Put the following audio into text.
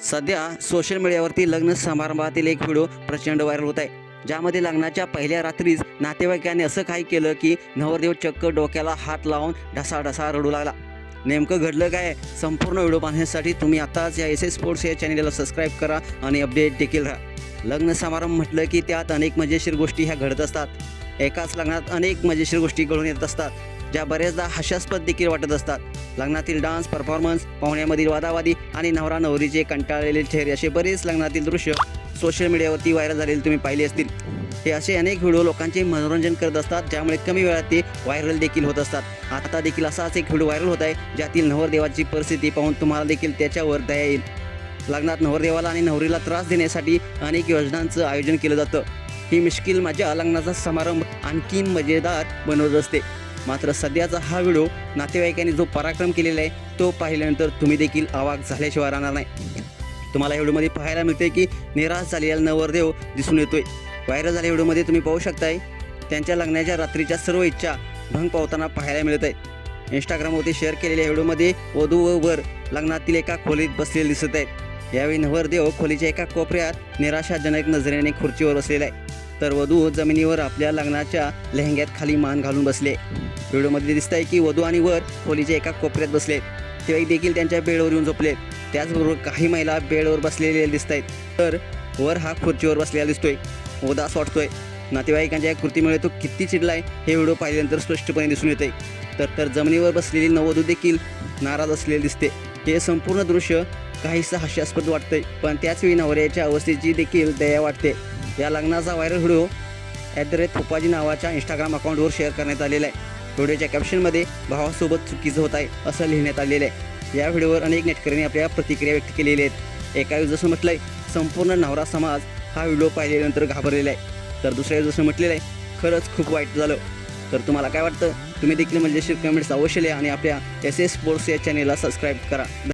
सध्या सोशल मीडियावरती लग्न समारंभातील एक व्हिडिओ प्रचंड व्हायरल होत आहे, ज्यामध्ये लग्नाच्या पहिल्या रात्रीच नातेवाईकांनी असं काही केलं की नवरदेव चक्क डोक्याला हात लावून ढसाढसा रडू लागला. नेमकं घडलं काय? संपूर्ण व्हिडिओ पाहण्यासाठी तुम्ही आताच या SS स्पोर्ट्स या चॅनेलला सबस्क्राईब करा आणि अपडेट देखील राहा. लग्न समारंभ म्हटलं की त्यात अनेक मजेशीर गोष्टी ह्या घडत असतात. एकाच लग्नात अनेक मजेशीर गोष्टी घडून येत असतात, ज्या बऱ्याचदा हास्यास्पद देखील वाटत असतात. लग्नातील डान्स परफॉर्मन्स, पाहुण्यामधील वादावादी आणि नवरा नवरीचे कंटाळलेले चेहरे असे बरेच लग्नातील दृश्य सोशल मीडियावरती व्हायरल झालेले तुम्ही पाहिले असतील. हे असे अनेक व्हिडिओ लोकांचे मनोरंजन करत असतात, ज्यामुळे कमी वेळात ते व्हायरल देखील होत असतात. आता देखील असाच एक व्हिडिओ व्हायरल होत आहे, ज्यातील नवरदेवाची परिस्थिती पाहून तुम्हाला देखील त्याच्यावर दया येईल. लग्नात नवरदेवाला आणि नवरीला त्रास देण्यासाठी अनेक योजनांचं आयोजन केलं जातं. ही मिश्किल मजा लग्नाचा समारंभ आणखीन मजेदार बनवत असते. मात्र सध्याचा हा व्हिडिओ नातेवाईकांनी जो पराक्रम केलेला आहे तो पाहिल्यानंतर तुम्ही देखील अवाक झाल्याशिवाय राहणार नाही. तुम्हाला या व्हिडिओमध्ये पाहायला मिळते की निराश झालेला नवरदेव दिसून येतोय. व्हायरल झालेल्या व्हिडिओमध्ये तुम्ही पाहू शकताय त्यांच्या लग्नाच्या रात्रीच्या सर्व इच्छा भंग पावताना पाहायला मिळत आहेत. इंस्टाग्रामवरती शेअर केलेल्या व्हिडिओमध्ये वधू व वर लग्नातील एका खोलीत बसलेले दिसत आहेत. यावेळी नवरदेव खोलीच्या एका कोपऱ्यात निराशाजनक नजरेने खुर्चीवर बसलेला आहे, तर वधू जमिनीवर आपल्या लग्नाच्या लेहंग्यात खाली मान घालून बसले. व्हिडिओमध्ये दिसत आहे की वधू आणि वर खोलीच्या एका कोपऱ्यात बसलेत. ते देखील त्यांच्या बेडवर येऊन झोपलेत. त्याचबरोबर काही महिला बेडवर बसलेले दिसत आहेत, तर वर हा खुर्चीवर बसलेला दिसतोय. उदास वाटतोय. नातेवाईकांच्या या कृतीमुळे तो किती चिडलाय हे व्हिडिओ पाहिल्यानंतर स्पष्टपणे दिसून येते. तर जमिनीवर बसलेली नववधू देखील नाराज असलेले दिसते. हे संपूर्ण दृश्य काहीसं हास्यास्पद वाटतंय, पण त्याचवेळी नवऱ्याच्या अवस्थेची देखील दया वाटते. या लग्नाचा व्हायरल व्हिडिओ @फुप्पाजी नावाच्या इंस्टाग्राम अकाउंटवर शेअर करण्यात आलेला आहे. व्हिडिओच्या कॅप्शनमध्ये भावासोबत चुकीचं होत आहे असं लिहिण्यात आलेलं आहे. या व्हिडिओवर अनेक नेटकऱ्यांनी आपल्या प्रतिक्रिया व्यक्त केलेल्या आहेत. एका जसं म्हटलंय संपूर्ण नवरा समाज हा व्हिडिओ पाहिल्यानंतर घाबरलेला आहे, तर दुसऱ्या जसं म्हटलेलं आहे खरंच खूप वाईट झालं. तर तुम्हाला काय वाटतं? तुम्ही देखील मजेशीर कमेंट्स अवश्य लिहा आणि आपल्या SS स्पोर्ट्स या चॅनेलला सबस्क्राईब करा.